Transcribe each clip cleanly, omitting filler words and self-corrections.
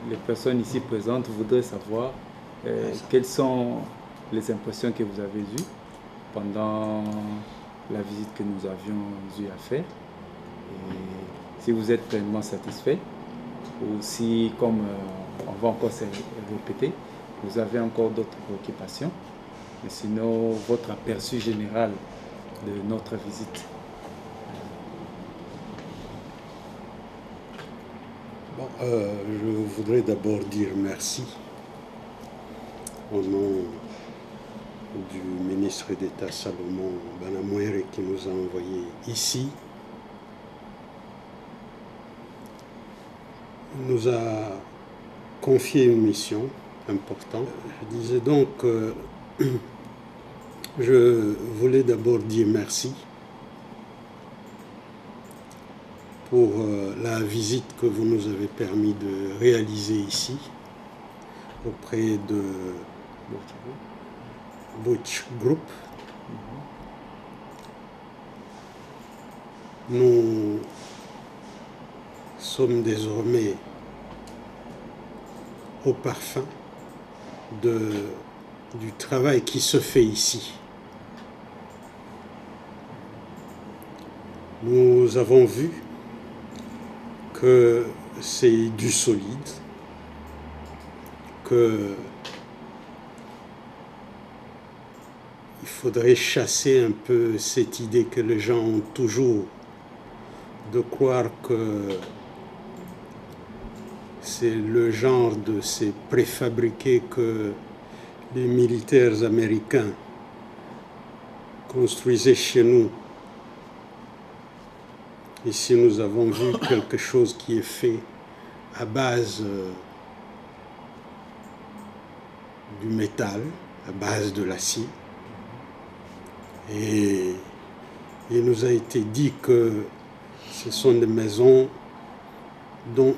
Les personnes ici présentes voudraient savoir quelles sont les impressions que vous avez eues pendant la visite que nous avions eu à faire. Et si vous êtes pleinement satisfait ou si, comme on va encore se répéter, vous avez encore d'autres préoccupations. Mais sinon, votre aperçu général de notre visite. Bon, je voudrais d'abord dire merci au nom du ministre d'État Salomon Banamouere qui nous a envoyés ici. Il nous a confié une mission importante. Je disais donc que je voulais d'abord dire merci pour la visite que vous nous avez permis de réaliser ici auprès de Butch Group. Nous sommes désormais au parfum du travail qui se fait ici. Nous avons vu que c'est du solide, que il faudrait chasser un peu cette idée que les gens ont toujours de croire que c'est le genre de ces préfabriqués que les militaires américains construisaient chez nous. Ici, nous avons vu quelque chose qui est fait à base du métal, à base de l'acier. Et il nous a été dit que ce sont des maisons dont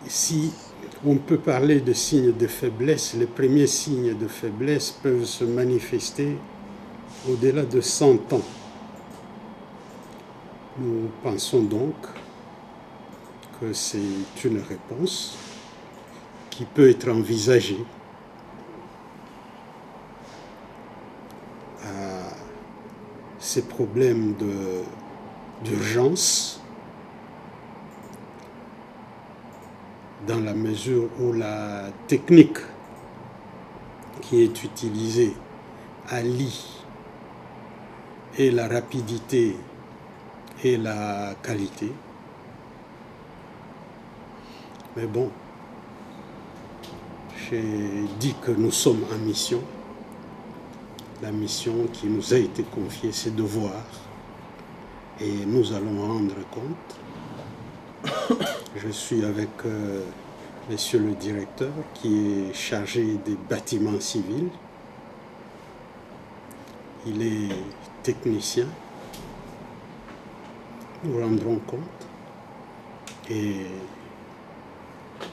si on peut parler de signes de faiblesse, les premiers signes de faiblesse peuvent se manifester au-delà de 100 ans. Nous pensons donc que c'est une réponse qui peut être envisagée à ces problèmes d'urgence dans la mesure où la technique qui est utilisée allie et la rapidité et la qualité. Mais bon, j'ai dit que nous sommes en mission. La mission qui nous a été confiée, c'est de voir. Et nous allons rendre compte. Je suis avec monsieur le directeur qui est chargé des bâtiments civils. Il est technicien. Nous rendrons compte et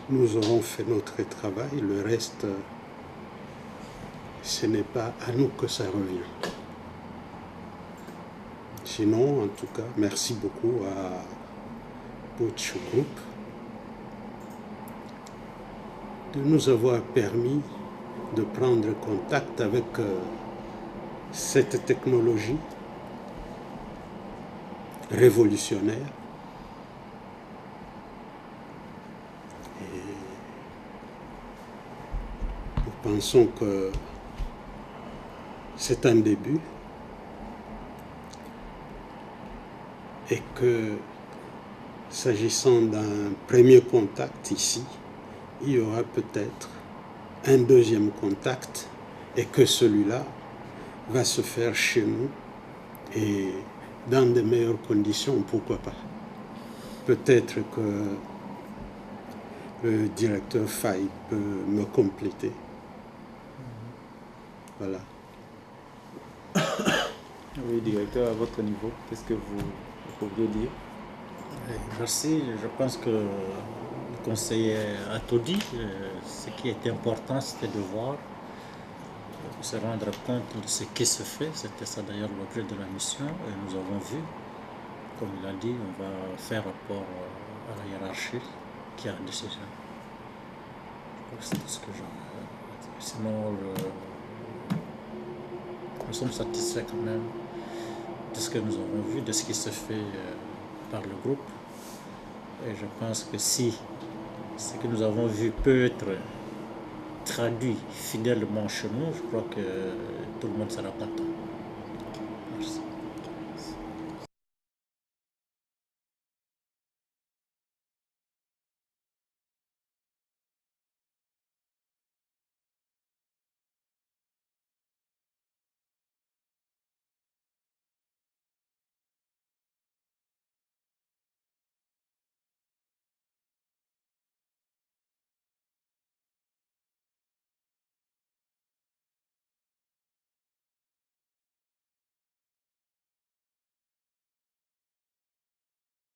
nous aurons fait notre travail. Le reste, ce n'est pas à nous que ça revient. Sinon, en tout cas, merci beaucoup à Butch Group de nous avoir permis de prendre contact avec cette technologie révolutionnaire Et nous pensons que c'est un début et que s'agissant d'un premier contact ici, il y aura peut-être un deuxième contact et que celui-là va se faire chez nous et dans de meilleures conditions, pourquoi pas. Peut-être que le directeur Faye peut me compléter. Voilà. Oui, directeur, à votre niveau, qu'est-ce que vous pourriez dire? Merci. Je pense que le conseiller a tout dit. Ce qui était important, c'était de voir, se rendre compte de ce qui se fait. C'était ça d'ailleurs l'objet de la mission. Et nous avons vu, comme il a dit, on va faire rapport à la hiérarchie qui a la décision. Je crois que c'est tout ce que j'ai. Sinon, nous sommes satisfaits quand même de ce que nous avons vu, de ce qui se fait par le groupe. Et je pense que si ce que nous avons vu peut être traduit fidèlement chez nous, je crois que tout le monde sera content.